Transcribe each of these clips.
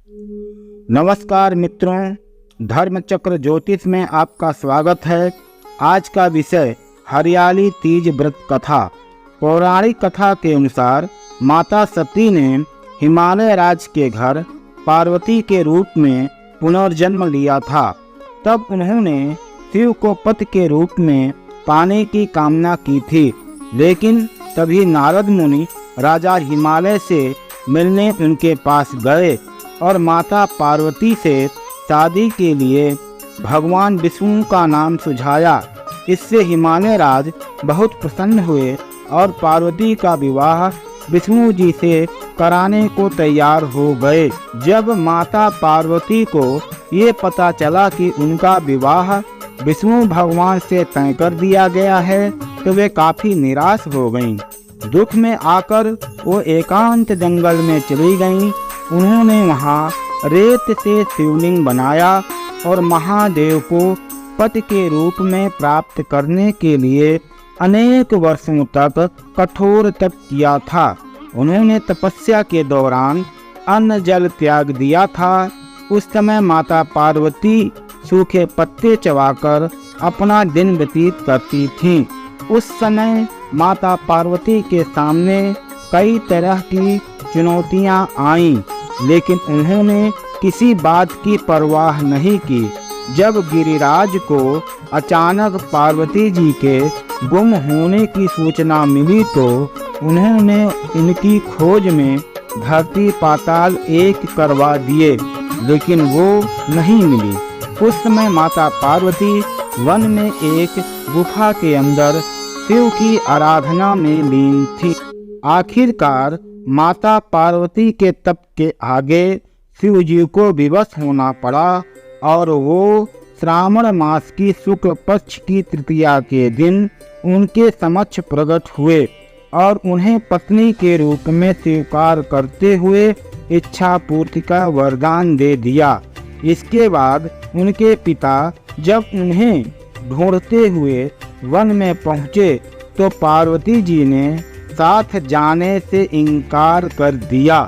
नमस्कार मित्रों, धर्मचक्र ज्योतिष में आपका स्वागत है। आज का विषय हरियाली तीज व्रत कथा। पौराणिक कथा के अनुसार माता सती ने हिमालय राज के घर पार्वती के रूप में पुनर्जन्म लिया था। तब उन्होंने शिव को पति के रूप में पाने की कामना की थी, लेकिन तभी नारद मुनि राजा हिमालय से मिलने उनके पास गए और माता पार्वती से शादी के लिए भगवान विष्णु का नाम सुझाया। इससे हिमालय राज बहुत प्रसन्न हुए और पार्वती का विवाह विष्णु जी से कराने को तैयार हो गए। जब माता पार्वती को ये पता चला कि उनका विवाह विष्णु भगवान से तय कर दिया गया है, तो वे काफी निराश हो गईं। दुख में आकर वो एकांत जंगल में चली गईं। उन्होंने वहाँ रेत से शिवलिंग बनाया और महादेव को पति के रूप में प्राप्त करने के लिए अनेक वर्षों तक कठोर तप किया था। उन्होंने तपस्या के दौरान अन्न जल त्याग दिया था। उस समय माता पार्वती सूखे पत्ते चबाकर अपना दिन व्यतीत करती थीं। उस समय माता पार्वती के सामने कई तरह की चुनौतियां आईं, लेकिन उन्होंने किसी बात की परवाह नहीं की। जब गिरिराज को अचानक पार्वती जी के गुम होने की सूचना मिली, तो उन्होंने इनकी खोज में धरती पाताल एक करवा दिए, लेकिन वो नहीं मिली। उस समय माता पार्वती वन में एक गुफा के अंदर शिव की आराधना में लीन थी। आखिरकार माता पार्वती के तप के आगे शिव जी को विवश होना पड़ा और वो श्रावण मास की शुक्ल पक्ष की तृतीया के दिन उनके समक्ष प्रकट हुए और उन्हें पत्नी के रूप में स्वीकार करते हुए इच्छा पूर्ति का वरदान दे दिया। इसके बाद उनके पिता जब उन्हें ढूंढते हुए वन में पहुँचे, तो पार्वती जी ने साथ जाने से इनकार कर दिया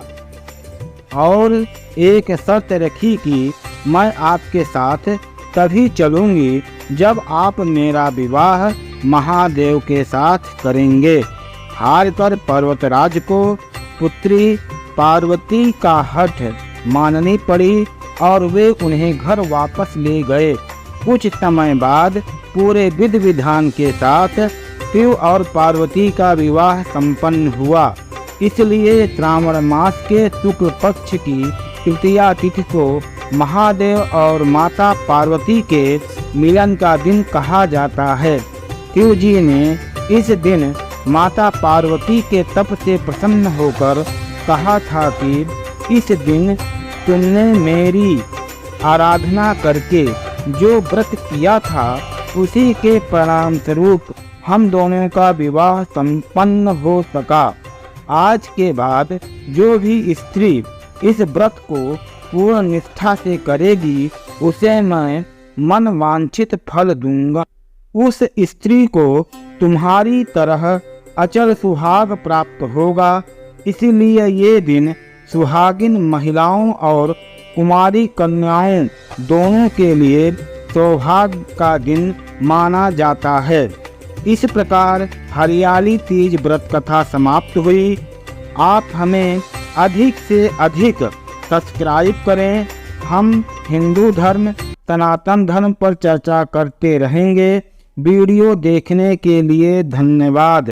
और एक शर्त रखी कि मैं आपके साथ तभी चलूंगी जब आप मेरा विवाह महादेव के साथ करेंगे। हार कर पर्वतराज को पुत्री पार्वती का हठ माननी पड़ी और वे उन्हें घर वापस ले गए। कुछ समय बाद पूरे विधि विधान के साथ शिव और पार्वती का विवाह संपन्न हुआ। इसलिए श्रावण मास के शुक्ल पक्ष की तृतीया तिथि को महादेव और माता पार्वती के मिलन का दिन कहा जाता है। शिव जी ने इस दिन माता पार्वती के तप से प्रसन्न होकर कहा था कि इस दिन तुमने मेरी आराधना करके जो व्रत किया था, उसी के परिणाम स्वरूप हम दोनों का विवाह संपन्न हो सका। आज के बाद जो भी स्त्री इस व्रत को पूर्ण निष्ठा से करेगी, उसे मैं मन वांछित फल दूंगा। उस स्त्री को तुम्हारी तरह अचल सुहाग प्राप्त होगा। इसीलिए ये दिन सुहागिन महिलाओं और कुमारी कन्याओं दोनों के लिए सौभाग्य का दिन माना जाता है। इस प्रकार हरियाली तीज व्रत कथा समाप्त हुई। आप हमें अधिक से अधिक सब्सक्राइब करें। हम हिंदू धर्म, सनातन धर्म पर चर्चा करते रहेंगे। वीडियो देखने के लिए धन्यवाद।